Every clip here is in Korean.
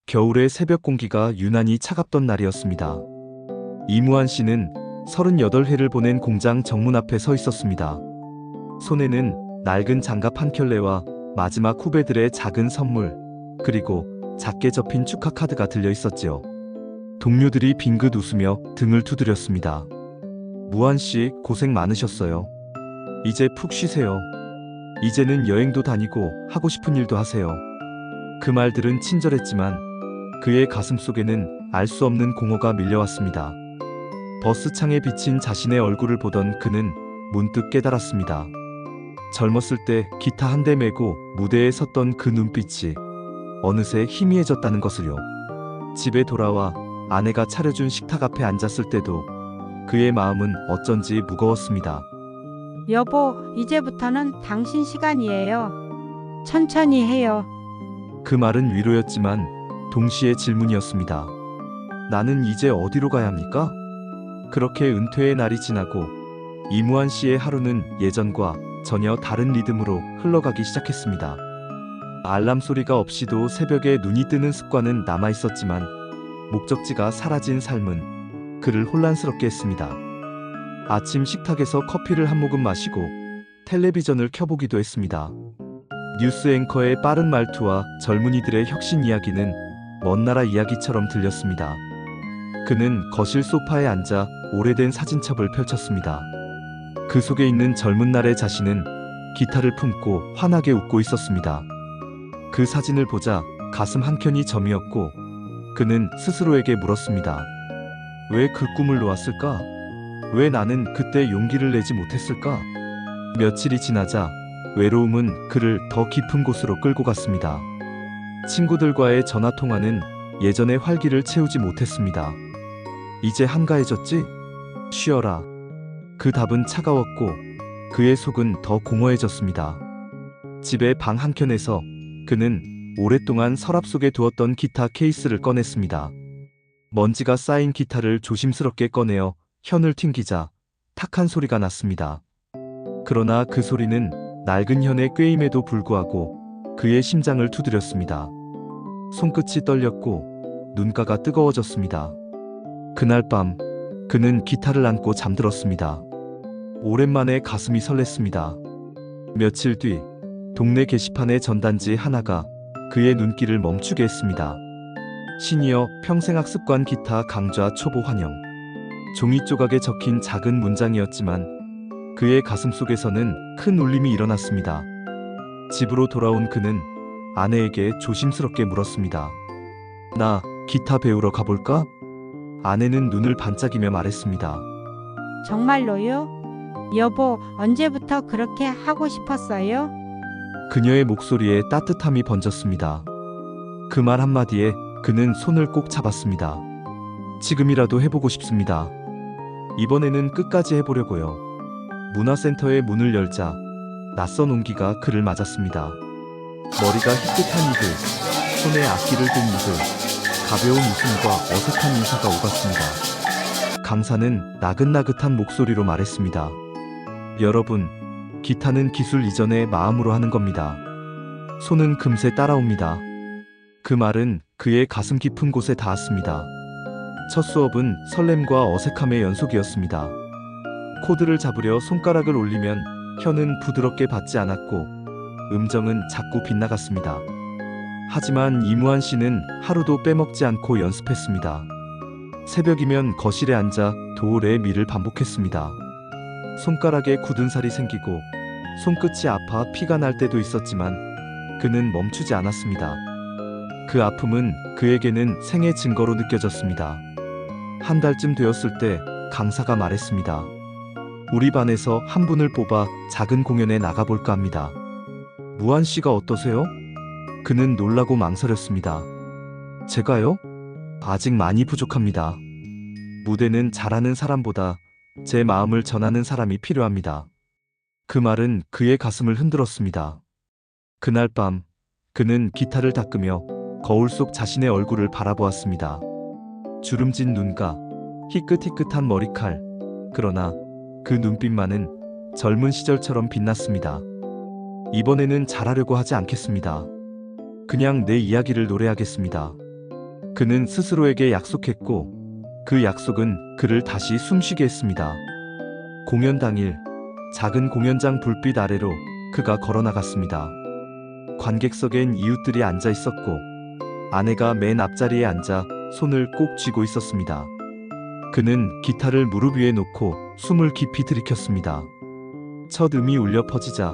겨울의 새벽 공기가 유난히 차갑던 날이었습니다. 이무한 씨는 38회를 보낸 공장 정문 앞에 서 있었습니다. 손에는 낡은 장갑 한 켤레와 마지막 후배들의 작은 선물, 그리고 작게 접힌 축하 카드가 들려 있었지요. 동료들이 빙긋 웃으며 등을 두드렸습니다. 무한 씨, 고생 많으셨어요. 이제 푹 쉬세요. 이제는 여행도 다니고 하고 싶은 일도 하세요. 그 말들은 친절했지만 그의 가슴 속에는 알 수 없는 공허가 밀려왔습니다. 버스 창에 비친 자신의 얼굴을 보던 그는 문득 깨달았습니다. 젊었을 때 기타 한 대 메고 무대에 섰던 그 눈빛이 어느새 희미해졌다는 것을요. 집에 돌아와 아내가 차려준 식탁 앞에 앉았을 때도 그의 마음은 어쩐지 무거웠습니다. 여보, 이제부터는 당신 시간이에요. 천천히 해요. 그 말은 위로였지만 동시에 질문이었습니다. 나는 이제 어디로 가야 합니까? 그렇게 은퇴의 날이 지나고 이무한 씨의 하루는 예전과 전혀 다른 리듬으로 흘러가기 시작했습니다. 알람 소리가 없이도 새벽에 눈이 뜨는 습관은 남아있었지만 목적지가 사라진 삶은 그를 혼란스럽게 했습니다. 아침 식탁에서 커피를 한 모금 마시고 텔레비전을 켜보기도 했습니다. 뉴스 앵커의 빠른 말투와 젊은이들의 혁신 이야기는 먼 나라 이야기처럼 들렸습니다. 그는 거실 소파에 앉아 오래된 사진첩을 펼쳤습니다. 그 속에 있는 젊은 날의 자신은 기타를 품고 환하게 웃고 있었습니다. 그 사진을 보자 가슴 한켠이 저미었고 그는 스스로에게 물었습니다. 왜 그 꿈을 놓았을까? 왜 나는 그때 용기를 내지 못했을까? 며칠이 지나자 외로움은 그를 더 깊은 곳으로 끌고 갔습니다. 친구들과의 전화통화는 예전의 활기를 채우지 못했습니다. 이제 한가해졌지? 쉬어라. 그 답은 차가웠고 그의 속은 더 공허해졌습니다. 집의 방 한켠에서 그는 오랫동안 서랍 속에 두었던 기타 케이스를 꺼냈습니다. 먼지가 쌓인 기타를 조심스럽게 꺼내어 현을 튕기자 탁한 소리가 났습니다. 그러나 그 소리는 낡은 현의 꾀임에도 불구하고 그의 심장을 두드렸습니다. 손끝이 떨렸고 눈가가 뜨거워졌습니다. 그날 밤 그는 기타를 안고 잠들었습니다. 오랜만에 가슴이 설렜습니다. 며칠 뒤 동네 게시판의 전단지 하나가 그의 눈길을 멈추게 했습니다. 시니어 평생학습관 기타 강좌 초보 환영. 종이 조각에 적힌 작은 문장이었지만 그의 가슴 속에서는 큰 울림이 일어났습니다. 집으로 돌아온 그는 아내에게 조심스럽게 물었습니다. 나 기타 배우러 가볼까? 아내는 눈을 반짝이며 말했습니다. 정말로요? 여보, 언제부터 그렇게 하고 싶었어요? 그녀의 목소리에 따뜻함이 번졌습니다. 그 말 한마디에 그는 손을 꼭 잡았습니다. 지금이라도 해보고 싶습니다. 이번에는 끝까지 해보려고요. 문화센터의 문을 열자 낯선 온기가 그를 맞았습니다. 머리가 희끗한 이들, 손에 악기를 든 이들, 가벼운 웃음과 어색한 인사가 오갔습니다. 강사는 나긋나긋한 목소리로 말했습니다. 여러분, 기타는 기술 이전에 마음으로 하는 겁니다. 손은 금세 따라옵니다. 그 말은 그의 가슴 깊은 곳에 닿았습니다. 첫 수업은 설렘과 어색함의 연속이었습니다. 코드를 잡으려 손가락을 올리면 혀는 부드럽게 받지 않았고 음정은 자꾸 빗나갔습니다. 하지만 이무한 씨는 하루도 빼먹지 않고 연습했습니다. 새벽이면 거실에 앉아 도, 레, 미를 반복했습니다. 손가락에 굳은 살이 생기고 손끝이 아파 피가 날 때도 있었지만 그는 멈추지 않았습니다. 그 아픔은 그에게는 생의 증거로 느껴졌습니다. 한 달쯤 되었을 때 강사가 말했습니다. 우리 반에서 한 분을 뽑아 작은 공연에 나가볼까 합니다. 무한 씨가 어떠세요? 그는 놀라고 망설였습니다. 제가요? 아직 많이 부족합니다. 무대는 잘하는 사람보다 제 마음을 전하는 사람이 필요합니다. 그 말은 그의 가슴을 흔들었습니다. 그날 밤 그는 기타를 닦으며 거울 속 자신의 얼굴을 바라보았습니다. 주름진 눈가, 희끗희끗한 머리칼, 그러나 그 눈빛만은 젊은 시절처럼 빛났습니다. 이번에는 잘하려고 하지 않겠습니다. 그냥 내 이야기를 노래하겠습니다. 그는 스스로에게 약속했고 그 약속은 그를 다시 숨쉬게 했습니다. 공연 당일 작은 공연장 불빛 아래로 그가 걸어나갔습니다. 관객석엔 이웃들이 앉아 있었고 아내가 맨 앞자리에 앉아 손을 꼭 쥐고 있었습니다. 그는 기타를 무릎 위에 놓고 숨을 깊이 들이켰습니다. 첫 음이 울려 퍼지자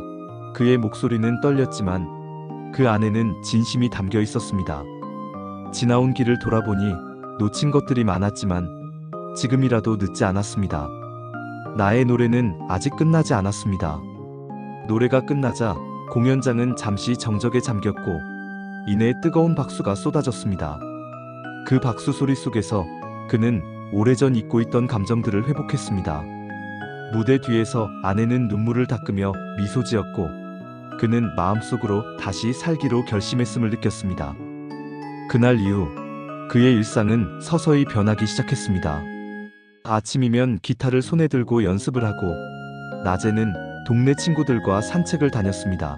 그의 목소리는 떨렸지만 그 안에는 진심이 담겨 있었습니다. 지나온 길을 돌아보니 놓친 것들이 많았지만 지금이라도 늦지 않았습니다. 나의 노래는 아직 끝나지 않았습니다. 노래가 끝나자 공연장은 잠시 정적에 잠겼고 이내 뜨거운 박수가 쏟아졌습니다. 그 박수 소리 속에서 그는 오래전 잊고 있던 감정들을 회복했습니다. 무대 뒤에서 아내는 눈물을 닦으며 미소 지었고 그는 마음속으로 다시 살기로 결심했음을 느꼈습니다. 그날 이후 그의 일상은 서서히 변하기 시작했습니다. 아침이면 기타를 손에 들고 연습을 하고 낮에는 동네 친구들과 산책을 다녔습니다.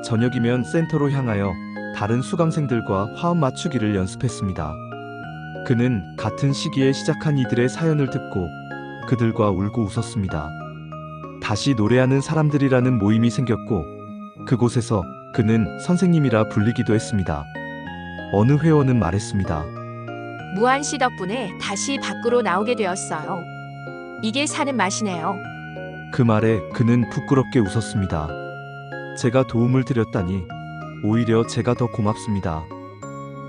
저녁이면 센터로 향하여 다른 수강생들과 화음 맞추기를 연습했습니다. 그는 같은 시기에 시작한 이들의 사연을 듣고 그들과 울고 웃었습니다. 다시 노래하는 사람들이라는 모임이 생겼고 그곳에서 그는 선생님이라 불리기도 했습니다. 어느 회원은 말했습니다. 무한 씨 덕분에 다시 밖으로 나오게 되었어요. 이게 사는 맛이네요. 그 말에 그는 부끄럽게 웃었습니다. 제가 도움을 드렸다니 오히려 제가 더 고맙습니다.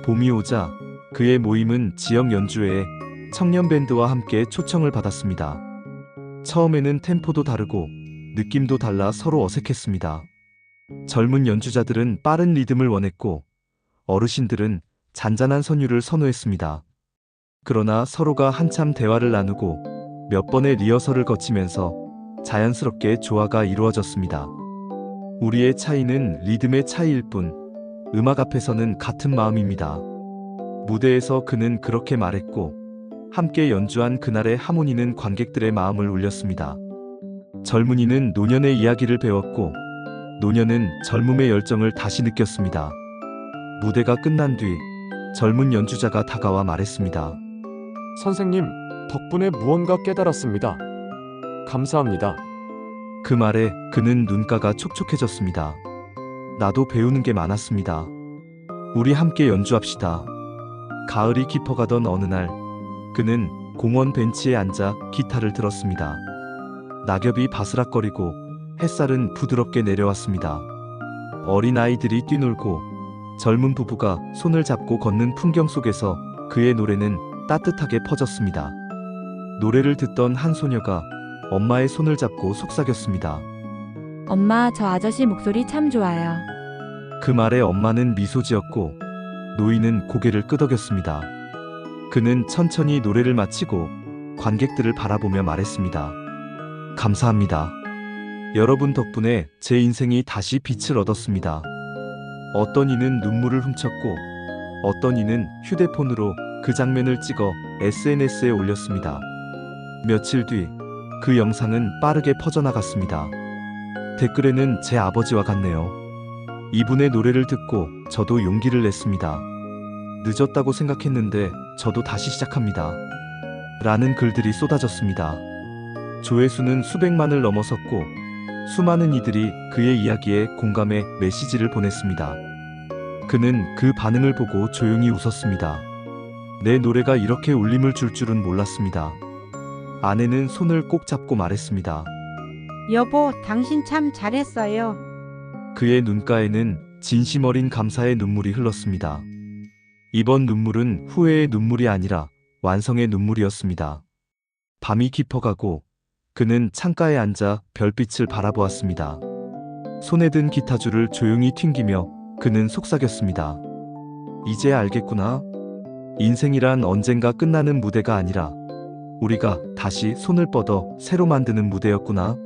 봄이 오자 그의 모임은 지역 연주회에 청년 밴드와 함께 초청을 받았습니다. 처음에는 템포도 다르고 느낌도 달라 서로 어색했습니다. 젊은 연주자들은 빠른 리듬을 원했고 어르신들은 잔잔한 선율을 선호했습니다. 그러나 서로가 한참 대화를 나누고 몇 번의 리허설을 거치면서 자연스럽게 조화가 이루어졌습니다. 우리의 차이는 리듬의 차이일 뿐 음악 앞에서는 같은 마음입니다. 무대에서 그는 그렇게 말했고 함께 연주한 그날의 하모니는 관객들의 마음을 울렸습니다. 젊은이는 노년의 이야기를 배웠고 노년은 젊음의 열정을 다시 느꼈습니다. 무대가 끝난 뒤 젊은 연주자가 다가와 말했습니다. 선생님, 덕분에 무언가 깨달았습니다. 감사합니다. 그 말에 그는 눈가가 촉촉해졌습니다. 나도 배우는 게 많았습니다. 우리 함께 연주합시다. 가을이 깊어가던 어느 날 그는 공원 벤치에 앉아 기타를 들었습니다. 낙엽이 바스락거리고 햇살은 부드럽게 내려왔습니다. 어린 아이들이 뛰놀고 젊은 부부가 손을 잡고 걷는 풍경 속에서 그의 노래는 따뜻하게 퍼졌습니다. 노래를 듣던 한 소녀가 엄마의 손을 잡고 속삭였습니다. 엄마, 저 아저씨 목소리 참 좋아요. 그 말에 엄마는 미소 지었고 노인은 고개를 끄덕였습니다. 그는 천천히 노래를 마치고 관객들을 바라보며 말했습니다. 감사합니다. 여러분 덕분에 제 인생이 다시 빛을 얻었습니다. 어떤 이는 눈물을 훔쳤고 어떤 이는 휴대폰으로 그 장면을 찍어 SNS에 올렸습니다. 며칠 뒤 그 영상은 빠르게 퍼져나갔습니다. 댓글에는 제 아버지와 같네요. 이분의 노래를 듣고 저도 용기를 냈습니다. 늦었다고 생각했는데 저도 다시 시작합니다. 라는 글들이 쏟아졌습니다. 조회수는 수백만을 넘어섰고 수많은 이들이 그의 이야기에 공감해 메시지를 보냈습니다. 그는 그 반응을 보고 조용히 웃었습니다. 내 노래가 이렇게 울림을 줄 줄은 몰랐습니다. 아내는 손을 꼭 잡고 말했습니다. 여보, 당신 참 잘했어요. 그의 눈가에는 진심 어린 감사의 눈물이 흘렀습니다. 이번 눈물은 후회의 눈물이 아니라 완성의 눈물이었습니다. 밤이 깊어가고 그는 창가에 앉아 별빛을 바라보았습니다. 손에 든 기타줄을 조용히 튕기며 그는 속삭였습니다. 이제 알겠구나. 인생이란 언젠가 끝나는 무대가 아니라 우리가 다시 손을 뻗어 새로 만드는 무대였구나.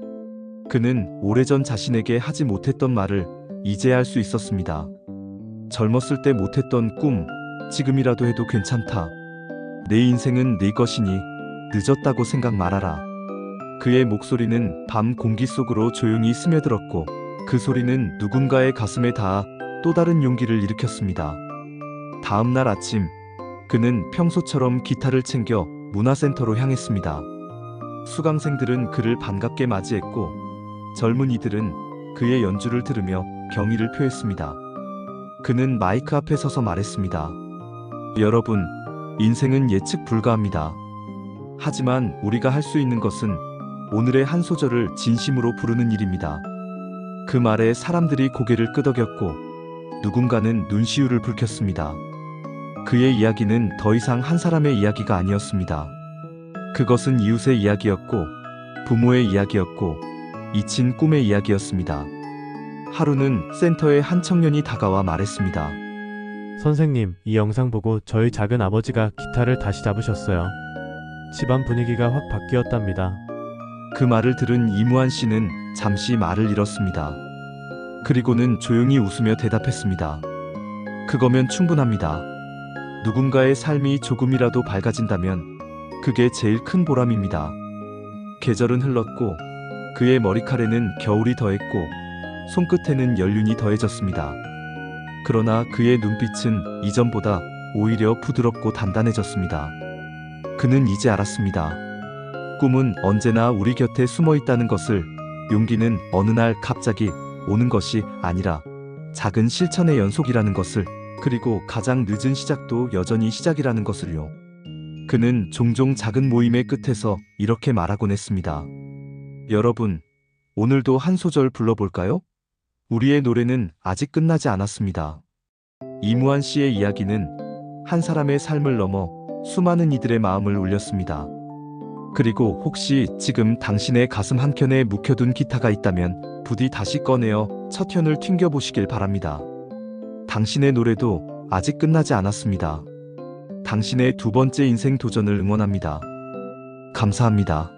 그는 오래전 자신에게 하지 못했던 말을 이제 할 수 있었습니다. 젊었을 때 못했던 꿈, 지금이라도 해도 괜찮다. 내 인생은 네 것이니 늦었다고 생각 말아라. 그의 목소리는 밤 공기 속으로 조용히 스며들었고 그 소리는 누군가의 가슴에 닿아 또 다른 용기를 일으켰습니다. 다음 날 아침 그는 평소처럼 기타를 챙겨 문화센터로 향했습니다. 수강생들은 그를 반갑게 맞이했고 젊은이들은 그의 연주를 들으며 경의를 표했습니다. 그는 마이크 앞에 서서 말했습니다. 여러분, 인생은 예측 불가합니다. 하지만 우리가 할 수 있는 것은 오늘의 한 소절을 진심으로 부르는 일입니다. 그 말에 사람들이 고개를 끄덕였고 누군가는 눈시울을 붉혔습니다. 그의 이야기는 더 이상 한 사람의 이야기가 아니었습니다. 그것은 이웃의 이야기였고 부모의 이야기였고 잊힌 꿈의 이야기였습니다. 하루는 센터에 한 청년이 다가와 말했습니다. 선생님, 이 영상 보고 저희 작은 아버지가 기타를 다시 잡으셨어요. 집안 분위기가 확 바뀌었답니다. 그 말을 들은 이무한 씨는 잠시 말을 잃었습니다. 그리고는 조용히 웃으며 대답했습니다. 그거면 충분합니다. 누군가의 삶이 조금이라도 밝아진다면 그게 제일 큰 보람입니다. 계절은 흘렀고 그의 머리칼에는 겨울이 더했고 손끝에는 연륜이 더해졌습니다. 그러나 그의 눈빛은 이전보다 오히려 부드럽고 단단해졌습니다. 그는 이제 알았습니다. 꿈은 언제나 우리 곁에 숨어 있다는 것을, 용기는 어느 날 갑자기 오는 것이 아니라 작은 실천의 연속이라는 것을, 그리고 가장 늦은 시작도 여전히 시작이라는 것을요. 그는 종종 작은 모임의 끝에서 이렇게 말하곤 했습니다. 여러분, 오늘도 한 소절 불러볼까요? 우리의 노래는 아직 끝나지 않았습니다. 이무한 씨의 이야기는 한 사람의 삶을 넘어 수많은 이들의 마음을 울렸습니다. 그리고 혹시 지금 당신의 가슴 한켠에 묵혀둔 기타가 있다면 부디 다시 꺼내어 첫 현을 튕겨보시길 바랍니다. 당신의 노래도 아직 끝나지 않았습니다. 당신의 두 번째 인생 도전을 응원합니다. 감사합니다.